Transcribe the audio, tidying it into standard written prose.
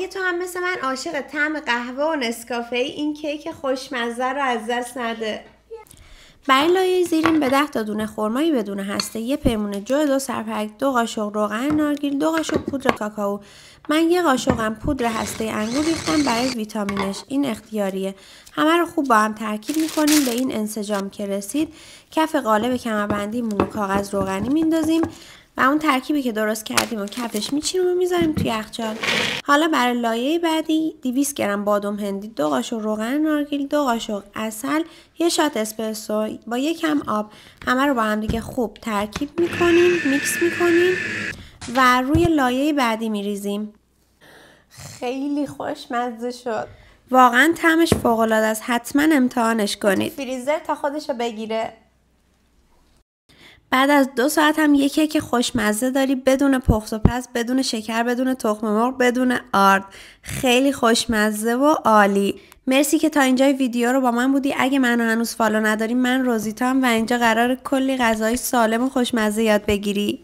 اگه تو هم مثل من عاشق طعم قهوه و نسکافه ای، این کیک خوشمزه رو از دست نده. برای لایه زیرین به 10 تا دونه خرمایی بدون هسته، 1 پیمونه جو، 2 سرپرک، 2 قاشق روغن نارگیل، 2 قاشق پودر کاکائو. من 1 قاشقم پودر هسته انگور ریختم برای ویتامینش، این اختیاریه. همه رو خوب با هم ترکیب میکنیم. به این انسجام که رسید، کف قالب کمربندیمون رو کاغذ روغنی میندازیم و اون ترکیبی که درست کردیم و کفش میچینیم و میذاریم توی یخچال. حالا برای لایه بعدی 200 گرم بادام هندی، 2 قاشق روغن نارگیل، 2 قاشق عسل، 1 شات اسپرسو با 1 کم آب، همه رو با هم دیگه خوب ترکیب میکنیم، میکس میکنیم و روی لایه بعدی میریزیم. خیلی خوشمزه شد. واقعا طعمش فوق العاده است. حتما امتحانش کنید. فریزر تا خودشو بگیره. بعد از 2 ساعت هم یه کیک خوشمزه داری، بدون پخت و پز، بدون شکر، بدون تخم مرغ، بدون آرد. خیلی خوشمزه و عالی. مرسی که تا اینجای ویدیو رو با من بودی. اگه منو هنوز فالو نداری، من روزیتام و اینجا قرار کلی غذای سالم و خوشمزه یاد بگیری.